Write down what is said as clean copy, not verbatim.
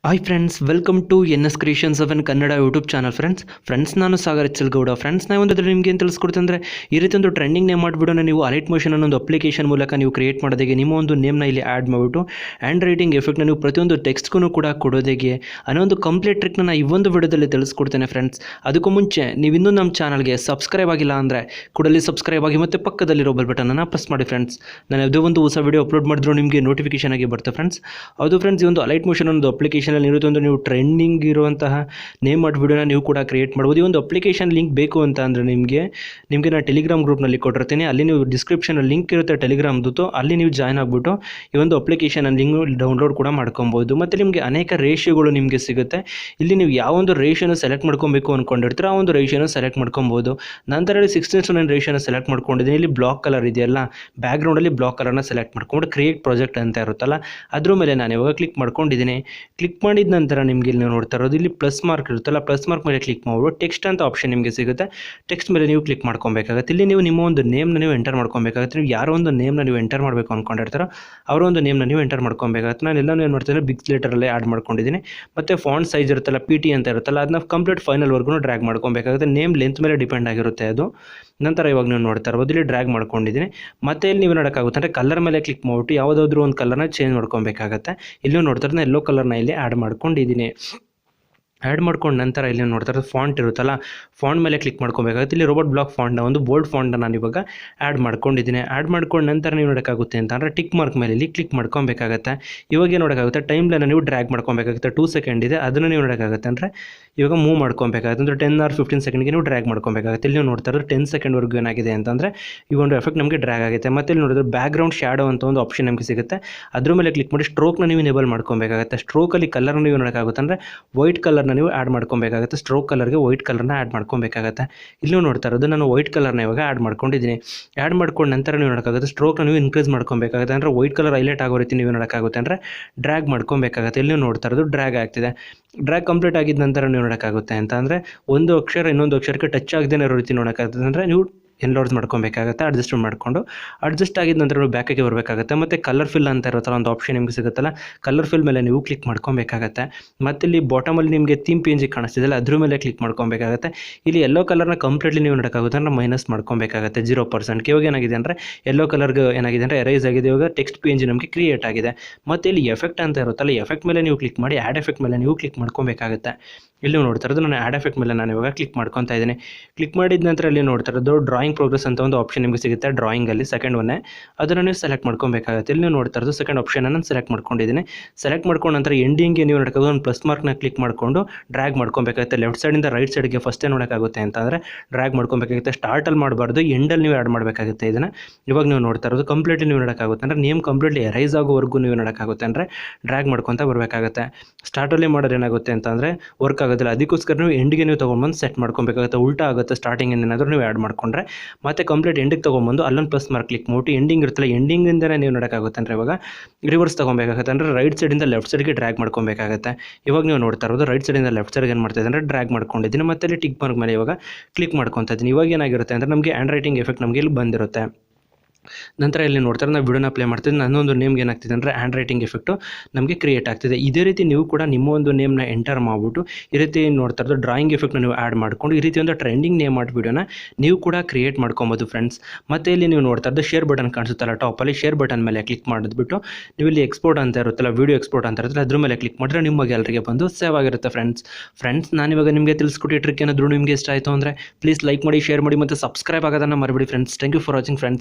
Hi friends, welcome to N S creations of N Kannada YouTube channel. Friends ನಾನು Sagar Gowda. Friends ನಾವು ಒಂದಾದ್ರೆ ನಿಮಗೆ ಏನು ತಿಳಿಸ್ಕೊಡ್ತಂದ್ರೆ, ಈ ರೀತಿ ಒಂದು ಟ್ರೆಂಡಿಂಗ್ ನೇಮ್ ಮಾಡಿಬಿಡೋಣ. ನೀವು ಅಲೈಟ್ ಮೋಷನ್ ಅನ್ನೋ ಅಪ್ಲಿಕೇಶನ್ ಮೂಲಕ ನೀವು ಕ್ರಿಯೇಟ್ ಮಾಡೋದಕ್ಕೆ ನಿಮ್ಮ ಒಂದು ನೇಮ್ನ ಇಲ್ಲಿ ಆ್ಯಡ್ ಮಾಡಿಬಿಟ್ಟು ಹ್ಯಾಂಡ್ ರೈಟಿಂಗ್ ಎಫೆಕ್ಟ್ನ ನೀವು ಪ್ರತಿಯೊಂದು ಟೆಕ್ಸ್ಟ್ಗೂ ಕೂಡ ಕೊಡೋದಕ್ಕೆ ಅನ್ನೋ ಒಂದು ಕಂಪ್ಲೀಟ್ ಟ್ರಿಕ್ನ ನಾನು ಈ ಒಂದು ವಿಡಿಯೋದಲ್ಲಿ ತಿಳಿಸ್ಕೊಡ್ತೇನೆ. ಫ್ರೆಂಡ್ಸ್, ಅದಕ್ಕೂ ಮುಂಚೆ ನೀವು ಇನ್ನೂ ನಮ್ಮ ಚಾನಲ್ಗೆ ಸಬ್ಸ್ಕ್ರೈಬ್ ಆಗಿಲ್ಲ ಅಂದರೆ ಕೂಡಲೇ ಸಬ್ಸ್ಕ್ರೈಬ್ ಆಗಿ ಮತ್ತು ಪಕ್ಕದಲ್ಲಿರೋ ಬೆಲ್ ಬಟನನ್ನು ಪ್ರೆಸ್ ಮಾಡಿ. ಫ್ರೆಂಡ್ಸ್, ನಾನು ಯಾವುದೋ ಒಂದು ಹೊಸ ವಿಡಿಯೋ ಅಪ್ಲೋಡ್ ಮಾಡಿದ್ರು ನಿಮಗೆ ನೋಟಿಫಿಕೇಶನ್ ಆಗಿ ಬರುತ್ತೆ. ಫ್ರೆಂಡ್ಸ್, ಅದು ಫ್ರೆಂಡ್ಸ್ ಈ ಒಂದು ಅಲೈಟ್ ಮೋಷನ್ ಅನ್ನೋ ಅಪ್ಲಿಕೇಶನ್ ಇರುತ್ತೆ. ಒಂದು ನೀವು ಟ್ರೆಂಡಿಂಗ್ ಇರುವಂತಹ ನೇಮ್ ಮಾಡಿ ವಿಡಿಯೋನ ನೀವು ಕೂಡ ಕ್ರಿಯೇಟ್ ಮಾಡ್ಬೋದು. ಈ ಒಂದು ಅಪ್ಲಿಕೇಶನ್ ಲಿಂಕ್ ಬೇಕು ಅಂತ ಅಂದರೆ ನಿಮಗೆ ನಾನು ಟೆಲಿಗ್ರಾಮ್ ಗ್ರೂಪ್ನಲ್ಲಿ ಕೊಟ್ಟಿರ್ತೀನಿ. ಅಲ್ಲಿ ನೀವು ಡಿಸ್ಕ್ರಿಪ್ಷನ್ ಲಿಂಕ್ ಇರುತ್ತೆ ಟೆಲಿಗ್ರಾಮ್ದು, ಅಲ್ಲಿ ನೀವು ಜಾಯ್ನ್ ಆಗಿಬಿಟ್ಟು ಈ ಒಂದು ಅಪ್ಲಿಕೇಶನ್ ಲಿಂಕ್ ಡೌನ್ಲೋಡ್ ಕೂಡ ಮಾಡ್ಕೊಬೋದು. ಮತ್ತು ನಿಮಗೆ ಅನೇಕ ರೇಷಿಯೋಗಳು ನಿಮಗೆ ಸಿಗುತ್ತೆ. ಇಲ್ಲಿ ನೀವು ಯಾವ ಒಂದು ರೇಷಿಯೋನ ಸೆಲೆಕ್ಟ್ ಮಾಡ್ಕೊಬೇಕು ಅಂದ್ಕೊಂಡಿರ್ತೀರೋ ಆ ಒಂದು ರೇಷಿಯೋನ ಸೆಲೆಕ್ಟ್ ಮಾಡ್ಕೊಬೋದು. ನಂತರ 16:9 ರೇಷಿಯೋನ ಸೆಲೆಕ್ಟ್ ಮಾಡ್ಕೊಂಡಿದ್ದೀನಿ. ಇಲ್ಲಿ ಬ್ಲಾಕ್ ಕಲರ್ ಇದೆಯಲ್ಲ, ಬ್ಯಾಕ್ಗ್ರೌಂಡಲ್ಲಿ ಬ್ಲಾಕ್ ಕಲರ್ನ ಸೆಲೆಕ್ಟ್ ಮಾಡ್ಕೊಂಡು ಕ್ರಿಯೇಟ್ ಪ್ರಾಜೆಕ್ಟ್ ಅಂತ ಇರುತ್ತಲ್ಲ ಅದ್ರ ಮೇಲೆ ನಾನು ಇವಾಗ ಕ್ಲಿಕ್ ಮಾಡ್ಕೊಂಡಿದ್ದೀನಿ. ಕ್ಲಿಕ್ ಮಾಡಿದ ನಂತರ ನಿಮಗೆ ಇಲ್ಲಿ ನೋಡ್ತಾ ಇರೋದು ಇಲ್ಲಿ ಪ್ಲಸ್ ಮಾರ್ಕ್ ಇರುತ್ತಲ್ಲ, ಪ್ಲಸ್ ಮಾರ್ಕ್ ಮೇಲೆ ಕ್ಲಿಕ್ ಮಾಡ್ಬಿಟ್ಟು ಟೆಕ್ಸ್ಟ್ ಅಂತ ಆಪ್ಷನ್ ನಿಮಗೆ ಸಿಗುತ್ತೆ. ಟೆಕ್ಸ್ಟ್ ಮೇಲೆ ನೀವು ಕ್ಲಿಕ್ ಮಾಡ್ಕೊಬೇಕಾಗುತ್ತೆ. ಇಲ್ಲಿ ನೀವು ನಿಮ್ಮ ಒಂದು ನೇಮ್ನ ನೀವು ಎಂಟರ್ ಮಾಡ್ಕೊಬೇಕಾಗುತ್ತೆ. ನೀವು ಯಾರೋ ಒಂದು ನೇಮ್ನ ನೀವು ಎಂಟರ್ ಮಾಡಬೇಕು ಅಂದ್ಕೊಂಡಿರ್ತಾರೋ ಅವರ ಒಂದು ನೇಮ್ನ ನೀವು ಎಂಟರ್ ಮಾಡ್ಕೊಬೇಕಾಗುತ್ತೆ. ನಾನು ಎಲ್ಲನೂ ಏನು ಮಾಡ್ತೀನಿ, ಬಿಗ್ ಲೆಟರಲ್ಲೇ ಆ್ಯಡ್ ಮಾಡ್ಕೊಂಡಿದ್ದೀನಿ. ಮತ್ತು ಫಾಂಟ್ ಸೈಜ್ ಇರುತ್ತಲ್ಲ, PT ಅಂತ ಇರುತ್ತಲ್ಲ, ಅದನ್ನ ಕಂಪ್ಲೀಟ್ ಫೈನಲ್ವರೆಗೂ ಡ್ರ್ಯಾಗ್ ಮಾಡ್ಕೊಬೇಕಾಗುತ್ತೆ. ನೇಮ್ ಲೆಂತ್ ಮೇಲೆ ಡಿಪೆಂಡ್ ಆಗಿರುತ್ತೆ ಅದು. ನಂತರ ಇವಾಗ ನೀವು ನೋಡ್ತಾ ಇರ್ಬೋದು ಇಲ್ಲಿ ಡ್ರ್ಯಾಗ್ ಮಾಡ್ಕೊಂಡಿದ್ದೀನಿ. ಮತ್ತೆ ಇಲ್ಲಿ ನೀವು ನೋಡೋಕ್ಕಾಗುತ್ತೆ ಅಂದರೆ ಕಲರ್ ಮೇಲೆ ಕ್ಲಿಕ್ ಮಾಡಿಬಿಟ್ಟು ಯಾವುದಾದ್ರೂ ಒಂದು ಕಲರ್ನ ಚೇಂಜ್ ಮಾಡ್ಕೊಬೇಕಾಗತ್ತೆ. ಇಲ್ಲೂ ನೋಡ್ತಾ ಇರೋದು ಎಲ್ಲೋ ಕಲರ್ನ ಇಲ್ಲಿ ಆ್ಯಡ್ ಮಾಡ್ಕೊಂಡಿದ್ದೀನಿ. ಆ್ಯಡ್ ಮಾಡ್ಕೊಂಡು ನಂತರ ಇಲ್ಲಿ ನೋಡ್ತಾ ಇರೋದು ಫಾಂಟ್ ಇರುತ್ತಲ್ಲ, ಫಾಂಟ್ ಮೇಲೆ ಕ್ಲಿಕ್ ಮಾಡ್ಕೊಬೇಕಾಗುತ್ತೆ. ಇಲ್ಲಿ ರೋಬೋಟ್ ಬ್ಲಾಕ್ ಫಾಂಟ್ನ ಒಂದು ಬೋಲ್ಡ್ ಫಾಂಟ್ನ ನಾನು ಇವಾಗ ಆ್ಯಡ್ ಮಾಡ್ಕೊಂಡಿದ್ದೀನಿ. ಆ್ಯಡ್ ಮಾಡ್ಕೊಂಡು ನಂತರ ನೀವು ನೋಡೋಕ್ಕಾಗುತ್ತೆ ಅಂತ ಅಂದರೆ ಟಿಕ್ ಮಾರ್ಕ್ ಮೇಲೆ ಇಲ್ಲಿ ಕ್ಲಿಕ್ ಮಾಡ್ಕೊಬೇಕಾಗತ್ತೆ. ಇವಾಗ ಏನು ನೋಡೋಕ್ಕಾಗುತ್ತೆ, ಟೈಮ್ ಲೈನ್ ನೀವು ಡ್ರ್ಯಾಗ್ ಮಾಡ್ಕೊಬೇಕಾಗುತ್ತೆ. 2 ಸೆಕೆಂಡ್ ಇದೆ, ಅದನ್ನು ನೀವು ನೋಡೋಕ್ಕಾಗುತ್ತೆ ಅಂದರೆ ಇವಾಗ ಮೂವ್ ಮಾಡ್ಕೊಬೇಕಾಗುತ್ತೆ. ಅಂದರೆ 10 or 15 ಸೆಕೆಂಡ್ಗೆ ನೀವು ಡ್ರ್ಯಾಗ್ ಮಾಡ್ಕೊಬೇಕಾಗುತ್ತೆ. ಇಲ್ಲಿ ನೀವು ನೋಡ್ತಾ ಇರೋದು 10 ಸೆಕೆಂಡ್ವರೆಗೂ ಏನಾಗಿದೆ ಅಂತಂದರೆ ಈ ಒಂದು ಎಫೆಕ್ಟ್ ನಮಗೆ ಡ್ರ್ಯಾಗ್ ಆಗುತ್ತೆ. ಮತ್ತು ಇಲ್ಲಿ ನೋಡಿದ್ರೆ ಬ್ಯಾಕ್ಗ್ರೌಂಡ್ ಶ್ಯಾಡೋ ಅಂತ ಒಂದು ಆಪ್ಷನ್ ನಮಗೆ ಸಿಗುತ್ತೆ. ಅದ್ರ ಮೇಲೆ ಕ್ಲಿಕ್ ಮಾಡಿ ಸ್ಟ್ರೋಕ್ನ ನೀವು ಎನೇಬಲ್ ಮಾಡ್ಕೊಬೇಕಾಗುತ್ತೆ. ಸ್ಟ್ರೋಕಲ್ಲಿ ಕಲರ್ನ ನೀವು ನೋಡೋಕ್ಕಾಗುತ್ತೆ ಅಂದರೆ ವೈಟ್ ಕಲರ್ನ ನೀವು ಆ್ಯಡ್ ಮಾಡ್ಕೊಬೇಕಾಗುತ್ತೆ. ಸ್ಟ್ರೋಕ್ ಕಲರ್ಗೆ ವೈಟ್ ಕಲರ್ನ ಆ್ಯಡ್ ಮಾಡ್ಕೊಬೇಕಾಗುತ್ತೆ. ಇಲ್ಲೂ ನೋಡ್ತಾ ಇರೋದು ನಾನು ವೈಟ್ ಕಲರ್ನ ಇವಾಗ ಆ್ಯಡ್ ಮಾಡ್ಕೊಂಡಿದ್ದೀನಿ. ಆ್ಯಡ್ ಮಾಡ್ಕೊಂಡು ನಂತರ ನೀವು ನೋಡೋಕ್ಕಾಗುತ್ತೆ ಸ್ಟ್ರೋಕ್ನ ನೀವು ಇನ್ಕ್ರೀಸ್ ಮಾಡ್ಕೊಬೇಕಾಗುತ್ತೆ. ಅಂದರೆ ವೈಟ್ ಕಲರ್ ಹೈಲೈಟ್ ಆಗೋ ರೀತಿ ನೀವು ನೋಡೋಕ್ಕಾಗುತ್ತೆ ಅಂದರೆ ಡ್ರ್ಯಾಗ್ ಮಾಡ್ಕೊಬೇಕಾಗುತ್ತೆ. ಇಲ್ಲಿ ನೋಡ್ತಾ ಇರೋದು ಡ್ರ್ಯಾಗ್ ಆಗ್ತಿದೆ. ಡ್ರ್ಯಾಗ್ ಕಂಪ್ಲೀಟ್ ಆಗಿದ ನಂತರ ನೀವು ನೋಡೋಕ್ಕಾಗುತ್ತೆ ಅಂತ ಅಂದರೆ ಒಂದು ಅಕ್ಷರ ಇನ್ನೊಂದು ಅಕ್ಷರಕ್ಕೆ ಟಚ್ ಆಗದೇ ಇರೋ ರೀತಿ ನೋಡೋಕ್ಕಾಗುತ್ತೆ. ಅಂದರೆ ನೀವು ಎನ್ಲೋಡ್ಸ್ ಮಾಡ್ಕೊಬೇಕಾಗುತ್ತೆ. ಅಡ್ಜಸ್ಟ್ ಮಾಡಿಕೊಂಡು ಅಡ್ಜಸ್ಟ್ ಆಗಿದ ನಂತರ ನೀವು ಬ್ಯಾಕಿಗೆ ಬರಬೇಕಾಗುತ್ತೆ. ಮತ್ತು ಕಲರ್ ಫಿಲ್ ಅಂತ ಇರುತ್ತಲ್ಲ ಒಂದು ಆಪ್ಷನ್ ನಿಮಗೆ ಸಿಗುತ್ತಲ್ಲ, ಕಲರ್ ಫಿಲ್ ಮೇಲೆ ನೀವು ಕ್ಲಿಕ್ ಮಾಡ್ಕೊಬೇಕಾಗತ್ತೆ. ಮತ್ತು ಇಲ್ಲಿ ಬಾಟಮಲ್ಲಿ ನಿಮಗೆ ಥೀಮ್ ಪೇಜ್ ಕಾಣಿಸ್ತಿದೆಯಲ್ಲ ಅದ್ರ ಮೇಲೆ ಕ್ಲಿಕ್ ಮಾಡ್ಕೊಬೇಕಾಗುತ್ತೆ. ಇಲ್ಲಿ ಎಲ್ಲೋ ಕಲರ್ನ ಕಂಪ್ಲೀಟ್ಲಿ ನೀವು ನೋಡೋಕ್ಕಾಗುತ್ತೆ ಅಂದರೆ ಮೈನಸ್ ಮಾಡ್ಕೊಬೇಕಾಗುತ್ತೆ 0%. ಇವಾಗ ಏನಾಗಿದೆ ಅಂದರೆ ಎಲ್ಲೋ ಕಲರ್ಗೆ ಏನಾಗಿದೆ ಅಂದರೆ ಎರೈಸ್ ಆಗಿದೆ. ಇವಾಗ ಟೆಕ್ಸ್ಟ್ ಪೇಜ್ ನಮಗೆ ಕ್ರಿಯೇಟ್ ಆಗಿದೆ. ಮತ್ತು ಇಲ್ಲಿ ಎಫೆಕ್ಟ್ ಅಂತ ಇರುತ್ತಲ್ಲ, ಎಫೆಕ್ಟ್ ಮೇಲೆ ನೀವು ಕ್ಲಿಕ್ ಮಾಡಿ ಆ್ಯಡ್ ಎಫೆಕ್ಟ್ ಮೇಲೆ ನೀವು ಕ್ಲಿಕ್ ಮಾಡ್ಕೊಬೇಕಾಗುತ್ತೆ. ಇಲ್ಲಿ ನೋಡ್ತಾ ಇರೋದು ನಾನು ಆ್ಯಡ್ ಎಫೆಕ್ಟ್ ಮೇಲೆ ನಾನು ಇವಾಗ ಕ್ಲಿಕ್ ಮಾಡ್ಕೊತಾ ಇದ್ದೀನಿ. ಕ್ಲಿಕ್ ಮಾಡಿದ ನಂತರ ಇಲ್ಲಿ ನೋಡ್ತಾ ಇರೋದು ಡ್ರಾಯಿಂಗ್ ಪ್ರೋಗ್ರೆಸ್ ಅಂತ ಒಂದು ಆಪ್ಷನ್ ನಿಮಗೆ ಸಿಗುತ್ತೆ. ಡ್ರಾಯಿಂಗಲ್ಲಿ ಸೆಕೆಂಡ್ ಒನ್ನೇ ಅದನ್ನು ನೀವು ಸೆಲೆಕ್ಟ್ ಮಾಡ್ಕೊಬೇಕಾಗುತ್ತೆ. ಇಲ್ಲಿ ನೀವು ನೋಡ್ತಾ ಇರೋದು ಸೆಕೆಂಡ್ ಆಪ್ಷನ್ ನಾನು ಸೆಲೆಕ್ಟ್ ಮಾಡ್ಕೊಂಡಿದ್ದೀನಿ. ಸೆಲೆಕ್ಟ್ ಮಾಡ್ಕೊಂಡು ನಂತರ ಎಂಡಿಂಗ್ಗೆ ನೀವು ನೋಡೋಕ್ಕಾಗೋದು ಒಂದು ಪ್ಲಸ್ ಮಾರ್ಕ್ನ ಕ್ಲಿಕ್ ಮಾಡಿಕೊಂಡು ಡ್ರ್ಯಾಗ್ ಮಾಡ್ಕೊಬೇಕಾಗುತ್ತೆ. ಲೆಫ್ಟ್ ಸೈಡಿಂದ ರೈಟ್ ಸೈಡ್ಗೆ ಫಸ್ಟೇ ನೋಡೋಕ್ಕಾಗುತ್ತೆ ಅಂತಂದರೆ ಡ್ರ್ಯಾಗ್ ಮಾಡ್ಕೊಬೇಕಾಗುತ್ತೆ. ಸ್ಟಾರ್ಟಲ್ಲಿ ಮಾಡಬಾರ್ದು, ಎಂಡಲ್ಲಿ ನೀವು ಆ್ಯಡ್ ಮಾಡಬೇಕಾಗುತ್ತೆ. ಇದನ್ನು ಇವಾಗ ನೀವು ನೋಡ್ತಾ ಇರೋದು ಕಂಪ್ಲೀಟ್ಲಿ ನೀವು ನೋಡೋಕ್ಕಾಗುತ್ತೆ ಅಂದರೆ ನೇಮ್ ಕಂಪ್ಲೀಟ್ಲಿ ಎರೈಸ್ ಆಗೋವರೆಗೂ ನೀವು ನೋಡೋಕ್ಕಾಗುತ್ತೆ ಅಂದರೆ ಡ್ರ್ಯಾಗ್ ಮಾಡ್ಕೊತಾ ಬರಬೇಕಾಗುತ್ತೆ. ಸ್ಟಾರ್ಟಲ್ಲಿ ಮಾಡೋದು ಏನಾಗುತ್ತೆ ಅಂತಂದರೆ ವರ್ಕ್ ಆಗೋದಿಲ್ಲ. ಅದಕ್ಕೋಸ್ಕರ ನೀವು ಎಂಡಿಗೆ ನೀವು ತೊಗೊಂಡ್ಬಂದು ಸೆಟ್ ಮಾಡ್ಕೊಬೇಕಾಗುತ್ತೆ. ಉಲ್ಟಾ ಆಗುತ್ತೆ ಸ್ಟಾರ್ಟಿಂಗ್ ಏನಾದರೂ ನೀವು ಆ್ಯಡ್ ಮಾಡ್ಕೊಂಡ್ರೆ. ಮತ್ತು ಕಂಪ್ಲೀಟ್ ಎಂಡಿಗೆ ತೊಗೊಂಬಂದು ಅಲ್ಲೊಂದು ಪ್ಲಸ್ ಮಾರ್ಕ್ ಕ್ಲಿಕ್ ಮಾಡಿ ಎಂಡಿಂಗ್ ಇರುತ್ತಲ್ಲ, ಎಂಡಿಂಗಿಂದನೇ ನೀವು ನೋಡೋಕ್ಕಾಗುತ್ತೆ ಅಂದರೆ ಇವಾಗ ರಿವರ್ಸ್ ತೊಗೊಬೇಕಾಗುತ್ತೆ. ಅಂದರೆ ರೈಟ್ ಸೈಡಿಂದ ಲೆಫ್ಟ್ ಸೈಡ್ಗೆ ಡ್ರ್ಯಾಗ್ ಮಾಡ್ಕೊಬೇಕಾಗುತ್ತೆ. ಇವಾಗ ನೀವು ನೋಡ್ತಾ ಇರೋದು ರೈಟ್ ಸೈಡಿಂದ ಲೆಫ್ಟ್ ಸೈಡ್ಗೆ ಏನು ಮಾಡ್ತಾ ಇದ್ದೀನಿ ಅಂದರೆ ಡ್ರ್ಯಾಗ್ ಮಾಡ್ಕೊಂಡಿದ್ದೀನಿ. ಮತ್ತು ಇಲ್ಲಿ ಟಿಕ್ ಮಾರ್ಕ್ ಮೇಲೆ ಇವಾಗ ಕ್ಲಿಕ್ ಮಾಡ್ಕೊತಾ ಇದ್ದೀನಿ. ಇವಾಗ ಏನಾಗಿರುತ್ತೆ ಅಂದರೆ ನಮಗೆ ಹ್ಯಾಂಡ್ ರೈಟಿಂಗ್ ಎಫೆಕ್ಟ್ ನಮಗೆ ಇಲ್ಲಿ ಬಂದಿರುತ್ತೆ. ನಂತರ ಇಲ್ಲಿ ನೋಡ್ತಾರೆ ನಾವು ವಿಡಿಯೋನ ಪ್ಲೇ ಮಾಡ್ತಿದ್ದೆ. ನನ್ನೊಂದು ನೇಮ್ಗೆ ಏನಾಗ್ತಿದೆ ಅಂದರೆ ಹ್ಯಾಂಡ್ ರೈಟಿಂಗ್ ಎಫೆಕ್ಟು ನಮಗೆ ಕ್ರಿಯೇಟ್ ಆಗ್ತಿದೆ. ಇದೇ ರೀತಿ ನೀವು ಕೂಡ ನಿಮ್ಮ ಒಂದು ನೇಮ್ನ ಎಂಟರ್ ಮಾಡಿಬಿಟ್ಟು ಈ ರೀತಿ ನೋಡ್ತಾ ಇರೋದು ಡ್ರಾಯಿಂಗ್ ಎಫೆಕ್ಟ್ನ ನೀವು ಆ್ಯಡ್ ಮಾಡಿಕೊಂಡು ಈ ರೀತಿ ಒಂದು ಟ್ರೆಂಡಿಂಗ್ ನೇಮ್ ಮಾಡಿ ವಿಡಿಯೋನ ನೀವು ಕೂಡ ಕ್ರಿಯೇಟ್ ಮಾಡ್ಕೊಬೋದು ಫ್ರೆಂಡ್ಸ್. ಮತ್ತು ಇಲ್ಲಿ ನೀವು ನೋಡ್ತಾ ಇರೋದು ಶೇರ್ ಬಟನ್ ಕಾಣಿಸುತ್ತಲ್ಲ ಟಾಪಲ್ಲಿ, ಶೇರ್ ಬಟನ್ ಮೇಲೆ ಕ್ಲಿಕ್ ಮಾಡಿದ್ಬಿಟ್ಟು ನೀವು ಇಲ್ಲಿ ಎಕ್ಸ್ಪೋರ್ಟ್ ಅಂತ ಇರುತ್ತಲ್ಲ, ವೀಡಿಯೋ ಎಕ್ಸ್ಪೋರ್ಟ್ ಅಂತ ಇರುತ್ತಲ್ಲ ಅದ್ರ ಮೇಲೆ ಕ್ಲಿಕ್ ಮಾಡಿದ್ರೆ ನಿಮ್ಮ ಗ್ಯಾಲರಿಗೆ ಬಂದು ಸೇವ್ ಆಗಿರುತ್ತೆ ಫ್ರೆಂಡ್ಸ್. ನಾನಿವಾಗ ನಿಮಗೆ ತಿಳಿಸ್ಕೊಟ್ಟು ಟ್ರಿಕ್ ಏನಾದರೂ ನಿಮಗೆ ಇಷ್ಟ ಆಯಿತು ಅಂದರೆ ಪ್ಲೀಸ್ ಲೈಕ್ ಮಾಡಿ, ಶೇರ್ ಮಾಡಿ ಮತ್ತು ಸಬ್ಸ್ಕ್ರೈಬ್ ಆಗೋದನ್ನು ಮರಿಬೇಡಿ friends. Thank you for watching friends.